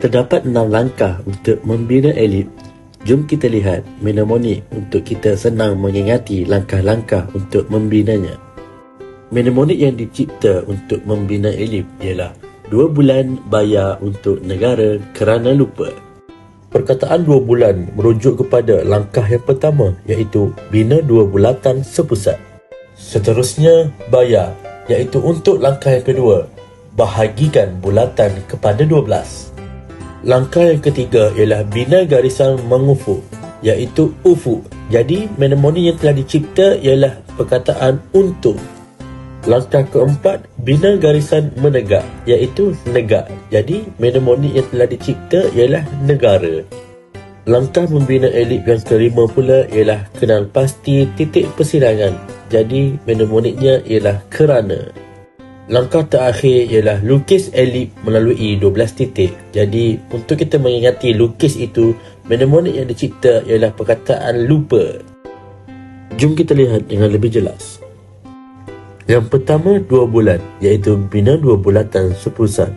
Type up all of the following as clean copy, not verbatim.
Terdapat 6 langkah untuk membina elip. Jom kita lihat mnemonik untuk kita senang mengingati langkah-langkah untuk membinanya. Mnemonik yang dicipta untuk membina elip ialah 2 bulan bayar untuk negara kerana lupa. Perkataan 2 bulan merujuk kepada langkah yang pertama, iaitu bina 2 bulatan sepusat. Seterusnya bayar, iaitu untuk langkah yang kedua, bahagikan bulatan kepada 12. Langkah yang ketiga ialah bina garisan mengufuk, iaitu ufuk. Jadi mnemonik yang telah dicipta ialah perkataan untuk. Langkah keempat, bina garisan menegak, iaitu negak. Jadi mnemonik yang telah dicipta ialah negara. Langkah membina elip yang kelima pula ialah kenal pasti titik persilangan. Jadi mnemoniknya ialah kerana. Langkah terakhir ialah lukis elip melalui 12 titik. Jadi untuk kita mengingati lukis itu, mnemonik yang dicipta ialah perkataan lupa. Jom kita lihat dengan lebih jelas. Yang pertama, 2 bulan, iaitu bina 2 bulatan sepusat.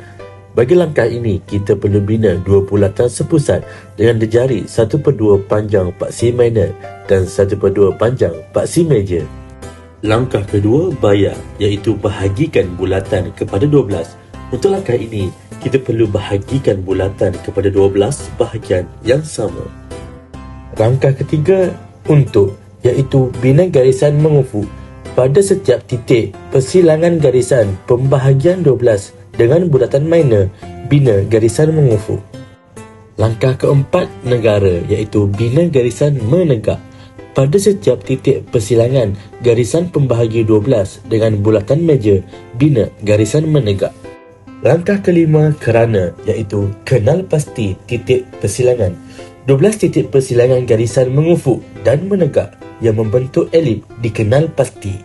Bagi langkah ini, kita perlu bina 2 bulatan sepusat dengan jari 1/2 panjang paksi minor dan 1/2 panjang paksi major. Langkah kedua, bayar, iaitu bahagikan bulatan kepada 12. Untuk langkah ini, kita perlu bahagikan bulatan kepada 12 bahagian yang sama. Langkah ketiga, untuk, iaitu bina garisan mengufuk. Pada setiap titik persilangan garisan pembahagian 12 dengan bulatan minor, bina garisan mengufuk. Langkah keempat, negara, iaitu bina garisan menegak. Pada setiap titik persilangan garisan pembahagi 12 dengan bulatan major, bina garisan menegak. Langkah kelima, kerana, iaitu kenal pasti titik persilangan. 12 titik persilangan garisan mengufuk dan menegak yang membentuk elip dikenal pasti.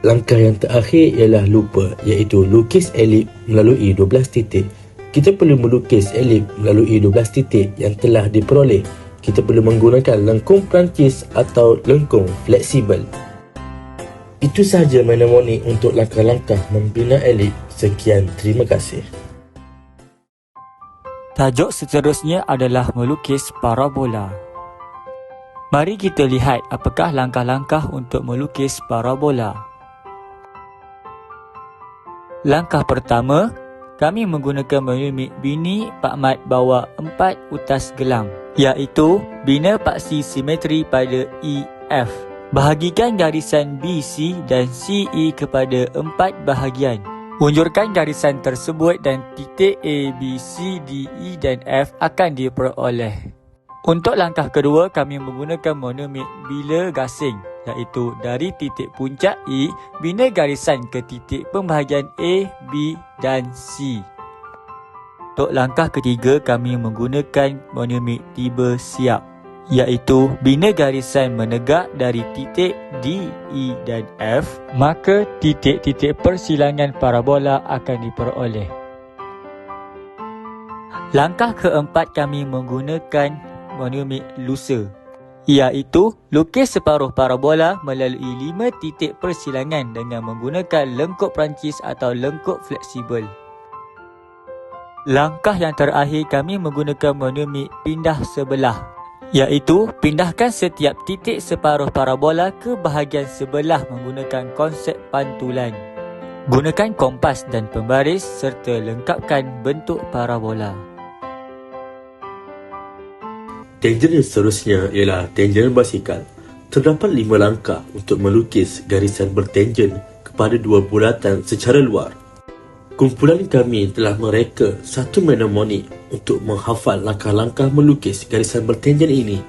Langkah yang terakhir ialah lupa, iaitu lukis elip melalui 12 titik. Kita perlu melukis elip melalui 12 titik yang telah diperoleh. Kita perlu menggunakan lengkung Perancis atau lengkung fleksibel. Itu sahaja mnemonik untuk langkah-langkah membina elip. Sekian, terima kasih. Tajuk seterusnya adalah melukis parabola. Mari kita lihat apakah langkah-langkah untuk melukis parabola. Langkah pertama, kami menggunakan mnemonik bini Pak Mat bawah 4 utas gelang, iaitu bina paksi simetri pada EF. Bahagikan garisan BC dan CE kepada 4 bahagian. Unjurkan garisan tersebut dan titik A, B, C, D, E dan F akan diperoleh. Untuk langkah kedua, kami menggunakan mnemonik bila gasing, iaitu dari titik puncak E, bina garisan ke titik pembahagian A, B dan C. Untuk langkah ketiga, kami menggunakan mnemonik tiba siap, iaitu bina garisan menegak dari titik D, E dan F, maka titik-titik persilangan parabola akan diperoleh. Langkah keempat, kami menggunakan mnemonik lusa, iaitu lukis separuh parabola melalui 5 titik persilangan dengan menggunakan lengkuk Perancis atau lengkuk fleksibel. Langkah yang terakhir, kami menggunakan mnemonik pindah sebelah, iaitu pindahkan setiap titik separuh parabola ke bahagian sebelah menggunakan konsep pantulan. Gunakan kompas dan pembaris serta lengkapkan bentuk parabola. Tangen seterusnya ialah tangen basikal. Terdapat 5 langkah untuk melukis garisan bertangen kepada 2 bulatan secara luar. Kumpulan kami telah mereka satu mnemonik untuk menghafal langkah-langkah melukis garisan bertangen ini.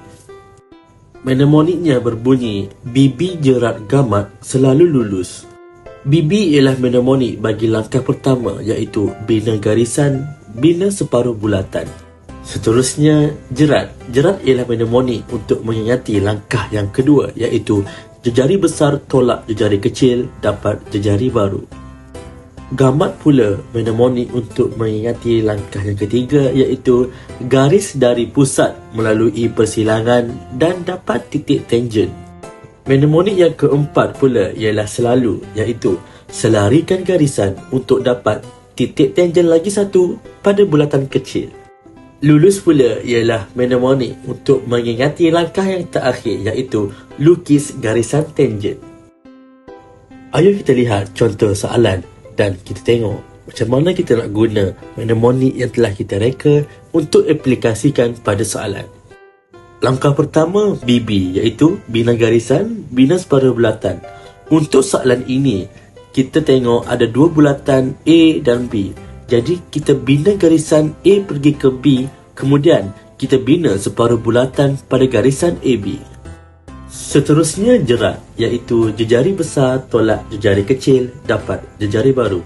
Mnemoniknya berbunyi bibi jerat gamat selalu lulus. Bibi ialah mnemonik bagi langkah pertama, iaitu bina garisan, bina separuh bulatan. Seterusnya, jerat. Jerat ialah mnemonik untuk mengingati langkah yang kedua, iaitu jejari besar tolak jejari kecil dapat jejari baru. Gamat pula mnemonik untuk mengingati langkah yang ketiga, iaitu garis dari pusat melalui persilangan dan dapat titik tangen. Mnemonik yang keempat pula ialah selalu, iaitu selarikan garisan untuk dapat titik tangen lagi satu pada bulatan kecil. Lulus pula ialah mnemonik untuk mengingati langkah yang terakhir, iaitu lukis garisan tangen. Ayuh kita lihat contoh soalan dan kita tengok macam mana kita nak guna mnemonik yang telah kita reka untuk aplikasikan pada soalan. Langkah pertama BB, iaitu bina garisan, bina separuh bulatan. Untuk soalan ini, kita tengok ada dua bulatan A dan B. Jadi kita bina garisan A pergi ke B, kemudian kita bina separuh bulatan pada garisan AB. Seterusnya jerat, iaitu jejari besar tolak jejari kecil dapat jejari baru.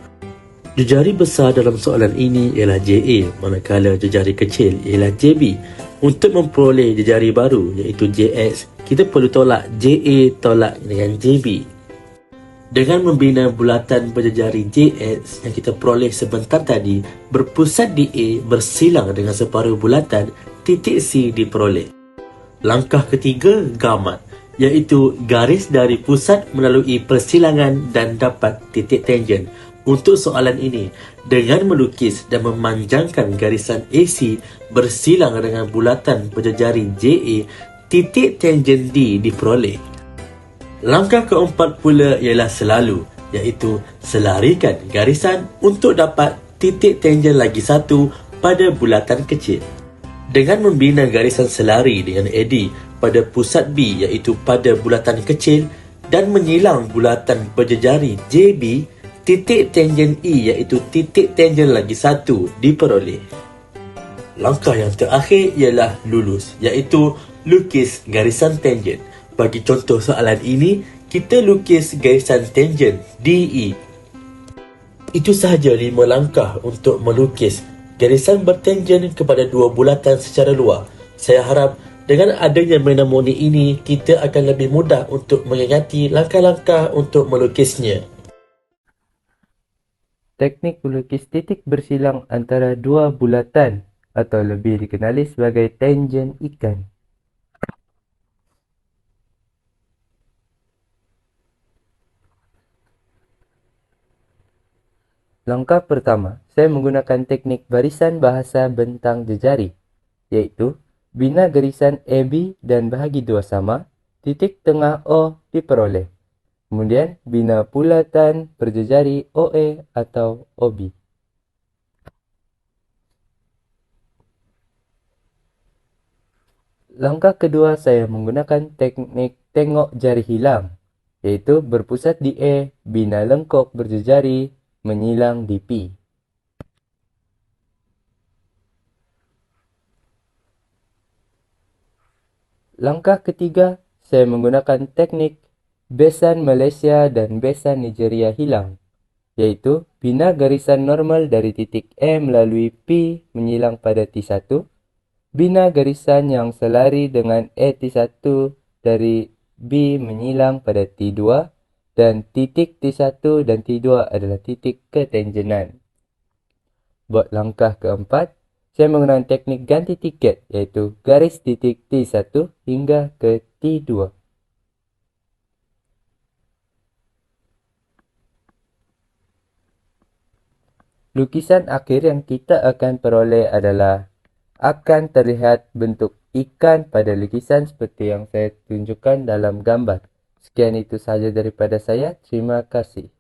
Jejari besar dalam soalan ini ialah JA, manakala jejari kecil ialah JB. Untuk memperoleh jejari baru, iaitu JX, kita perlu tolak JA tolak dengan JB. Dengan membina bulatan berjejari JX yang kita peroleh sebentar tadi, berpusat di A bersilang dengan separuh bulatan, titik C diperoleh. Langkah ketiga, gamat, iaitu garis dari pusat melalui persilangan dan dapat titik tangen. Untuk soalan ini, dengan melukis dan memanjangkan garisan AC bersilang dengan bulatan berjejari JA, titik tangen D diperoleh. Langkah keempat pula ialah selalu, iaitu selarikan garisan untuk dapat titik tangen lagi satu pada bulatan kecil. Dengan membina garisan selari dengan AD pada pusat B, iaitu pada bulatan kecil, dan menyilang bulatan berjejari JB, titik tangen E, iaitu titik tangen lagi satu diperoleh. Langkah yang terakhir ialah lulus, iaitu lukis garisan tangen. Bagi contoh soalan ini, kita lukis garisan tangen DE. Itu sahaja 5 langkah untuk melukis garisan bertangen kepada dua bulatan secara luar. Saya harap dengan adanya mnemonik ini, kita akan lebih mudah untuk mengingati langkah-langkah untuk melukisnya. Teknik melukis titik bersilang antara dua bulatan atau lebih dikenali sebagai tangen ikan. Langkah pertama, saya menggunakan teknik barisan bahasa bentang jejari, iaitu bina garisan AB dan bahagi dua sama, titik tengah O diperoleh. Kemudian, bina bulatan berjejari OA atau OB. Langkah kedua, saya menggunakan teknik tengok jari hilang, iaitu berpusat di A, bina lengkok berjejari, menyilang di P. Langkah ketiga, saya menggunakan teknik besan Malaysia dan besan Nigeria hilang, iaitu bina garisan normal dari titik A melalui P menyilang pada T1, bina garisan yang selari dengan A T1 dari B menyilang pada T2, dan titik T1 dan T2 adalah titik ketangenan. Buat langkah keempat, saya menggunakan teknik ganti tiket, iaitu garis titik T1 hingga ke T2. Lukisan akhir yang kita akan peroleh adalah akan terlihat bentuk ikan pada lukisan seperti yang saya tunjukkan dalam gambar. Sekian itu sahaja daripada saya. Terima kasih.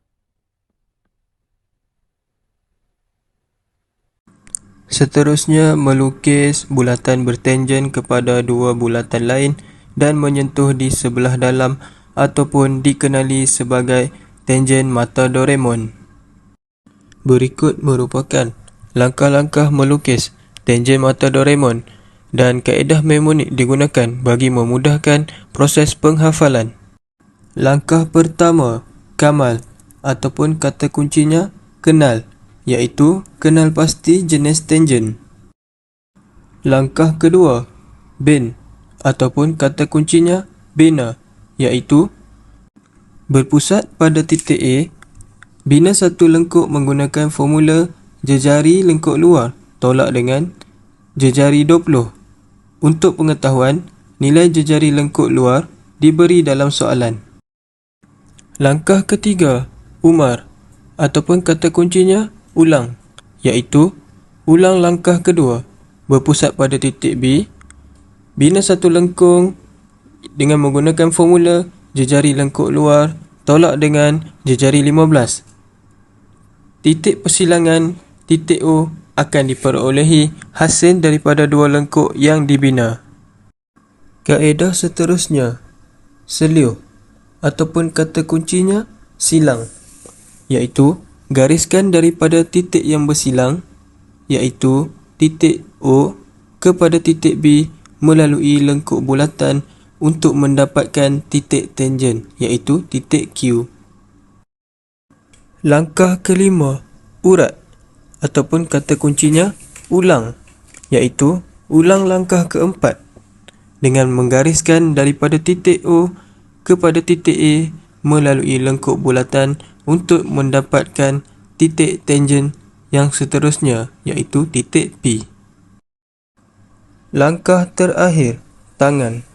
Seterusnya, melukis bulatan bertangen kepada dua bulatan lain dan menyentuh di sebelah dalam ataupun dikenali sebagai tangen mata Doraemon. Berikut merupakan langkah-langkah melukis tangen mata Doraemon dan kaedah mnemonik digunakan bagi memudahkan proses penghafalan. Langkah pertama, kamal ataupun kata kuncinya kenal, iaitu kenal pasti jenis tangen. Langkah kedua, bin ataupun kata kuncinya bina, iaitu berpusat pada titik A, bina satu lengkuk menggunakan formula jejari lengkuk luar tolak dengan jejari 20. Untuk pengetahuan, nilai jejari lengkuk luar diberi dalam soalan. Langkah ketiga, Umar, ataupun kata kuncinya ulang, iaitu ulang langkah kedua, berpusat pada titik B, bina satu lengkung dengan menggunakan formula jejari lengkuk luar tolak dengan jejari 15. Titik persilangan titik O akan diperolehi hasil daripada dua lengkuk yang dibina. Kaedah seterusnya, seliuh ataupun kata kuncinya silang, iaitu gariskan daripada titik yang bersilang, iaitu titik O kepada titik B melalui lengkuk bulatan untuk mendapatkan titik tangen, iaitu titik Q. Langkah kelima, urat ataupun kata kuncinya ulang, iaitu ulang langkah keempat dengan menggariskan daripada titik O kepada titik A melalui lengkuk bulatan untuk mendapatkan titik tangen yang seterusnya, iaitu titik P. Langkah terakhir, tangan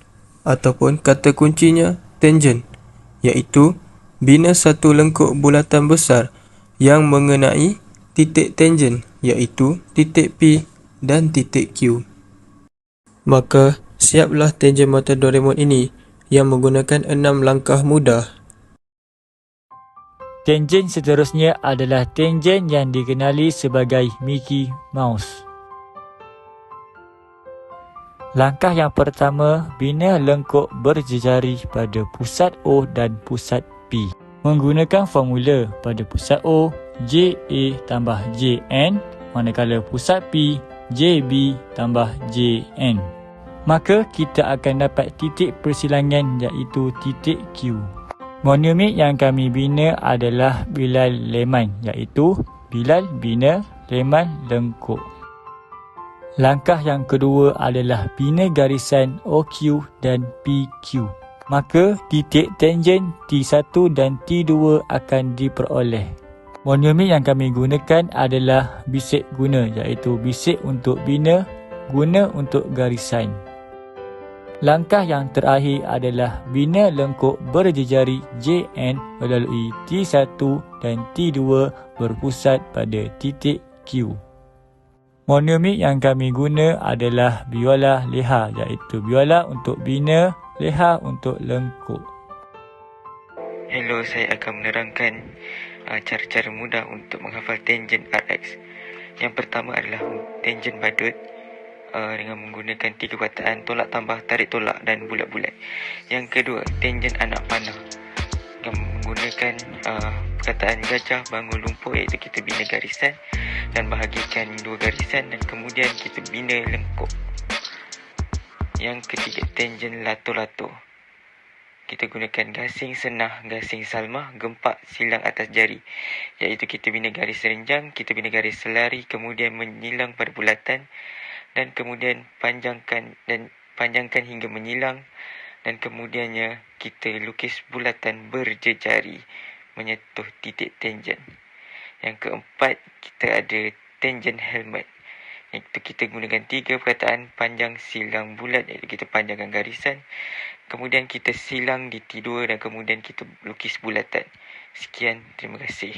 ataupun kata kuncinya tangen, iaitu bina satu lengkuk bulatan besar yang mengenai titik tangen, iaitu titik P dan titik Q. Maka siaplah tangen mata Doraemon ini yang menggunakan 6 langkah mudah. Tangen seterusnya adalah tangen yang dikenali sebagai Mickey Mouse. Langkah yang pertama, bina lengkuk berjejari pada pusat O dan pusat P. Menggunakan formula pada pusat O, JA tambah JN, manakala pusat P, JB tambah JN. Maka kita akan dapat titik persilangan iaitu titik Q. Monument yang kami bina adalah Bilal Leman, iaitu Bilal bina Leman lengkuk. Langkah yang kedua adalah bina garisan OQ dan PQ. Maka titik tangen T1 dan T2 akan diperoleh. Monument yang kami gunakan adalah bisik guna, iaitu bisik untuk bina, guna untuk garisan. Langkah yang terakhir adalah bina lengkuk berjejari JN melalui T1 dan T2 berpusat pada titik Q. Monument yang kami guna adalah biola leha, iaitu biola untuk bina, leha untuk lengkuk. Hello, saya akan menerangkan cara-cara mudah untuk menghafal tangen RX. Yang pertama adalah tangen badut dengan menggunakan 3 perkataan tolak tambah, tarik tolak dan bulat-bulat. Yang kedua, tangen anak panah dengan menggunakan perkataan gajah bangun lumpur, iaitu kita bina garisan dan bahagikan 2 garisan dan kemudian kita bina lengkuk. Yang ketiga, tangen lato-lato. Kita gunakan gasing senah, gasing salmah, gempak, silang atas jari, iaitu kita bina garis renjang, kita bina garis selari, kemudian menyilang pada bulatan dan kemudian panjangkan hingga menyilang dan kemudiannya kita lukis bulatan berjejari menyentuh titik tangen. Yang keempat, kita ada tangen helmet, iaitu kita gunakan 3 perkataan panjang silang bulat, iaitu kita panjangkan garisan, kemudian kita silang di T2 dan kemudian kita lukis bulatan. Sekian, terima kasih.